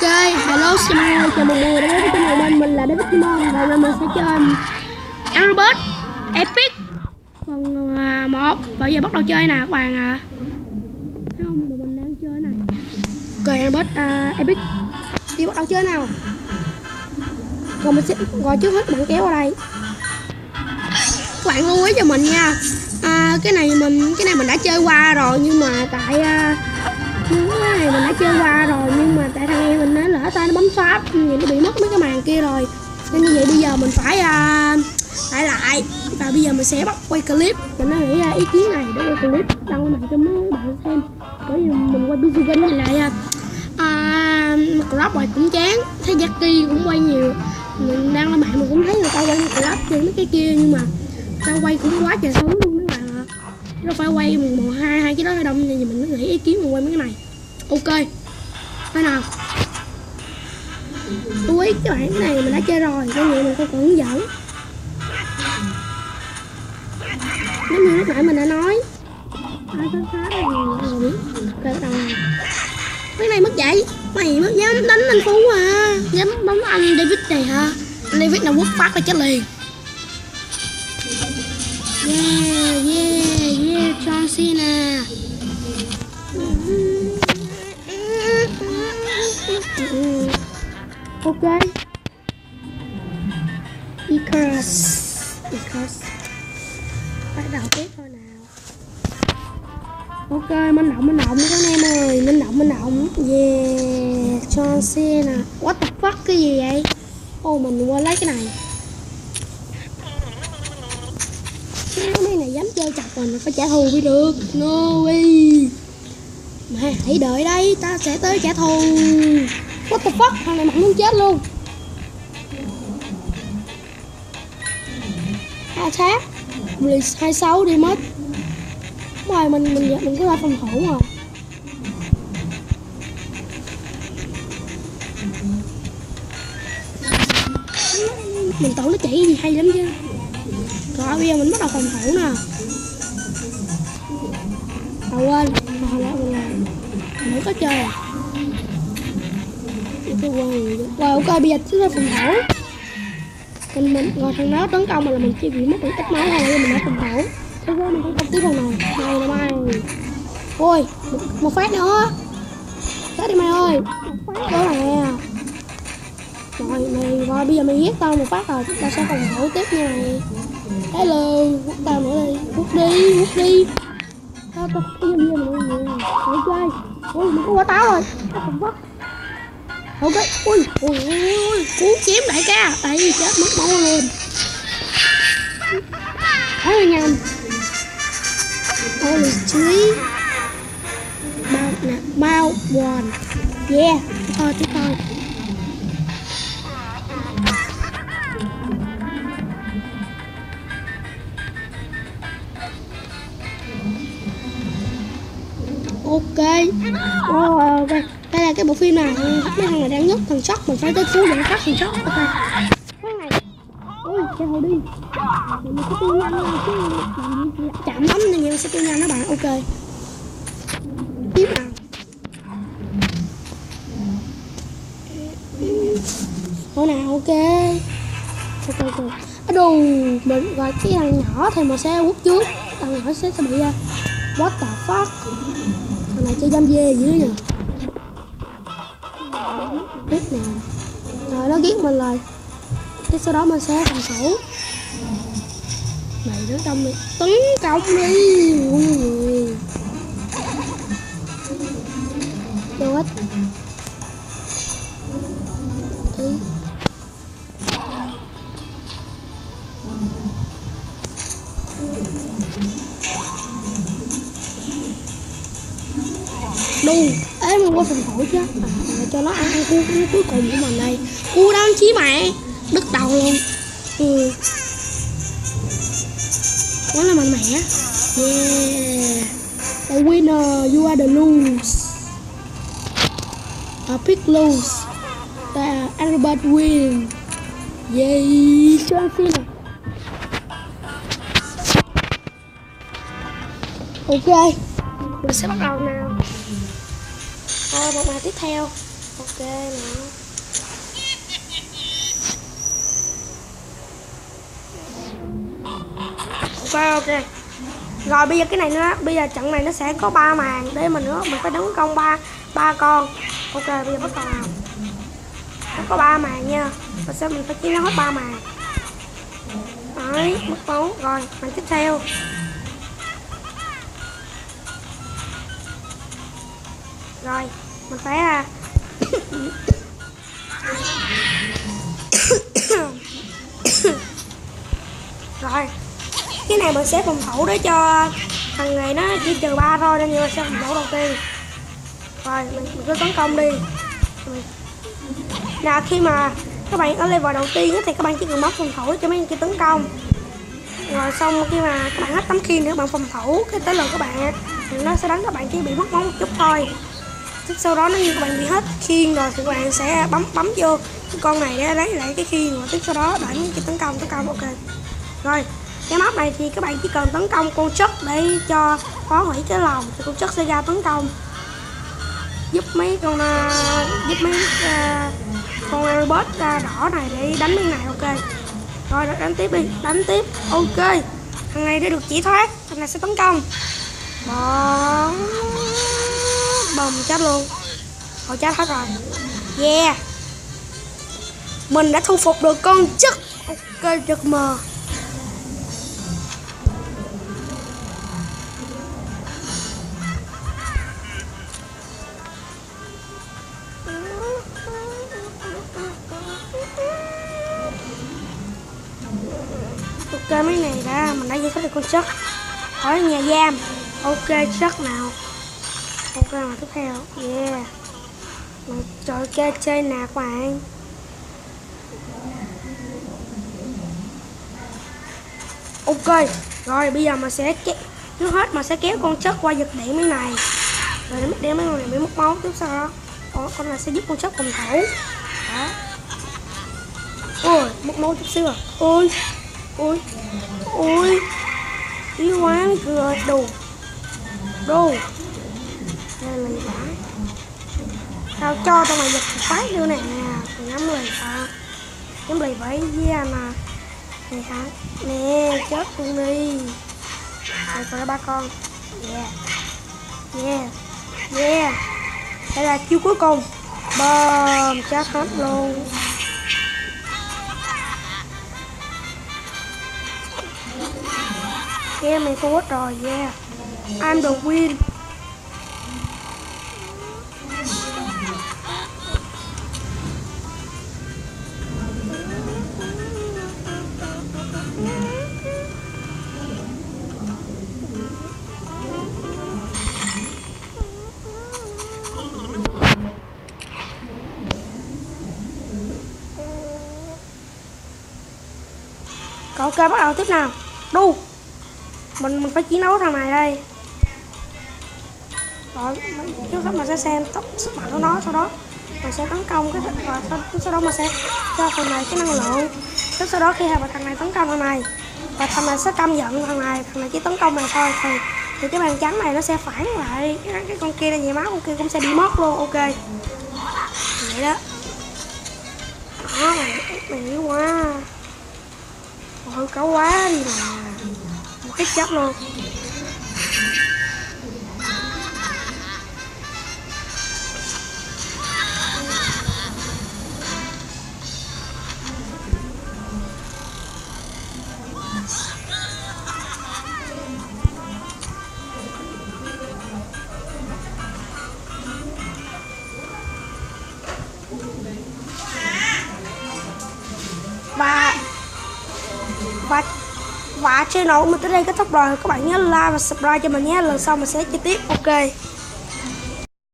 Ok, hello xin chào mọi người đã đến với kênh của mình là David Timon. Và mình sẽ chơi Angry Epic phần 1. Và giờ bắt đầu chơi nè các bạn thấy không, tụi mình đang chơi này. Ok, Angry Epic đi bắt đầu chơi nào. Rồi mình sẽ gọi trước hết bạn kéo vào đây. Các bạn lưu ý cho mình nha. Cái này mình đã chơi qua rồi, nhưng mà tại cái này mình đã chơi qua rồi, nhưng mà tại thằng em mình nó lỡ tay nó bấm shop thì nó bị mất mấy cái màn kia rồi, nên như vậy bây giờ mình phải lại. Và bây giờ mình sẽ bắt quay clip. Mình đã nghĩ ra ý kiến này để quay clip đăng lên mạng cho mấy bạn xem, bởi vì mình quay PC game với lại club rồi cũng chán, thấy Jackie cũng quay nhiều, mình đăng lên mạng mình cũng thấy người ta quay club trên mấy cái kia, nhưng mà tao quay cũng quá trời thứ luôn mấy bạn ạ. Nó phải quay một hai cái đó hơi đông, nên mình mới nghĩ ý kiến mình quay mấy cái này. Ok, thế nào lưu ý các bạn, cái này mình đã chơi rồi, cho nên mình không cần hướng dẫn. Giống như lúc nãy mình đã nói khá là nhiều biết. Rồi bắt đầu này. Cái này mất dậy, mày mất dám đánh anh Phú à, dám bấm anh David này hả? Anh David nào quất phát là chết liền. Yeah, John Cena. Ok. Because bắt đầu tiếp thôi nào. Ok, mình động các em ơi, mình động. Yeah, John Cena. What the fuck, cái gì vậy? Mình qua lấy cái này. Mấy này dám chơi chọc mình phải trả thù mới được. No way. Mà hãy đợi đây, ta sẽ tới trả thù. What the fuck, thằng này mặt muốn chết luôn. Attack Please 26 đi mất. Đúng rồi, mình có ra phòng thủ rồi. Mình tưởng nó chỉ gì hay lắm chứ. Rồi bây giờ mình bắt đầu phòng thủ nè. Quên, mình có chơi à. Rồi ok, bây giờ chúng ta phòng thủ. Mình rồi thằng đó tấn công mà là mình chỉ bị mất một ít máu thôi, mình đã phòng thủ. Thế rồi mình cũng không tiếp thằng này. Này là mày. Ôi, một phát nữa. Chết đi mày ơi. Một phát nữa nè. Rồi bây giờ mày giết tao một phát rồi, chúng ta sẽ phòng thủ tiếp như này. Hello, hút tao nữa đi. Hút đi. Tao cái gì mà mọi người. Để chơi. Ôi, mình có quả táo rồi. Không phát. Ok, ui, cú chém đại ca, đây chết mất máu luôn. Thấy rồi nhanh. Holy tree. Bao one. Yeah, tiếp thôi. Ok. Ok. Đây là cái bộ phim nào mấy thằng này đang nhất thằng sóc, mình phải tới cứu để phát thằng sóc. Ok. Cái này. Ôi, chạy hồ đi. Mình sẽ tiêu nhanh lên chứ chạm lắm nên mình sẽ tiêu nhanh đó bạn. Ok. Tiếp nào. Thôi nào, ok. Đồ mình gọi cái thằng nhỏ thì mình sẽ quất trước, thằng nhỏ sẽ bị what the fuck. Thằng này chơi dâm dê dữ nhờ. Biết nè. Rồi nó giết mình rồi. Cái sau đó mình sẽ phòng thủ. Mày nó trong đi. Tấn công đi. Người. Chết. Đu, ê mình qua phòng thủ chứ. Cho nó ăn cú cuối cùng của mình đây. Cú đáng chí mẹ, đứt đầu luôn. Quá là mạnh mẽ. Yeah. The winner, you are the lose. Pick lose. The Albert win. Yay, cho anh xin nào. Ok, mình sẽ bắt đầu nào. Một bài tiếp theo. Ok nè. Ok. Rồi bây giờ cái này nữa, bây giờ trận này nó sẽ có 3 màn để mình nữa, mình phải tấn công ba con. Ok, bây giờ bắt đầu nào. Nó có 3 màn nha. Mình phải chiến hết 3 màn. Đấy, mất máu. Rồi, màn tiếp theo. Rồi, mình phải rồi. Cái này mình sẽ phòng thủ để cho thằng này nó chỉ trừ 3 thôi nên mình sẽ phòng thủ đầu tiên. Rồi, mình cứ tấn công đi. Là khi mà các bạn ở level đầu tiên thì các bạn chỉ cần bấm phòng thủ cho mấy anh kia tấn công. Rồi xong khi mà các bạn hết tấm khiên để các bạn phòng thủ, cái tới lượt các bạn thì nó sẽ đánh các bạn chỉ bị mất máu một chút thôi. Sau đó nếu như các bạn bị hết khiên rồi thì các bạn sẽ bấm vô cái con này để lấy lại cái khiên, rồi tiếp sau đó đánh cái tấn công. Ok. Rồi cái map này thì các bạn chỉ cần tấn công con chất để cho phá hủy cái lồng thì con chất sẽ ra tấn công giúp mấy con robot đỏ này để đánh mấy này. Ok. Rồi đánh tiếp đi, đánh tiếp. Ok, thằng này đã được chỉ thoát, thằng này sẽ tấn công. Bầm chết luôn. Họ chết hết rồi. Yeah, mình đã thu phục được con chất. Ok, giật mờ. Ok, mấy này mình đã giải thích được con chất ở nhà giam. Ok, chất nào. Ok, mà tiếp theo. Yeah, trời ơi, chơi nè các bạn. Ok, rồi bây giờ mà sẽ trước hết mà sẽ kéo con chất qua giật điện mấy này, rồi đem mấy con này bị mất máu. Tiếp sau đó con này sẽ giúp con chất phòng thủ. Đó. Ôi, mất máu chút xíu à. Ôi yếu quá cười. Đồ đây là gì vậy? Tao cho tao mày giật phát nữa nè. Ngắm lì phải với anh à. Này hả? Nè, chết luôn đi. Rồi còn 3 con. Yeah. Đây là chiêu cuối cùng. Bơm, chết hết luôn. Game này thua hết rồi. Yeah, I'm the win. Ok, bắt đầu tiếp nào. Đu. Mình phải chiến đấu thằng này đây. Rồi trước hết mình sẽ xem tốc sức mạnh của nó, sau đó mình sẽ tấn công cái sau đó mình sẽ cho thằng này cái năng lượng. Tiếp sau đó khi thằng này tấn công thằng này và thằng này sẽ căm giận thằng này chỉ tấn công này thôi thì cái bàn trắng này nó sẽ phản lại cái con kia, là gì máu con kia cũng sẽ bị mất luôn. Ok, vậy đó. Đó, mày yếu quá. Ôi, cáu quá đi nè. Một cái chết luôn. Và channel của mình tới đây kết thúc rồi. Các bạn nhớ like và subscribe cho mình nhé. Lần sau mình sẽ chơi tiếp. Ok.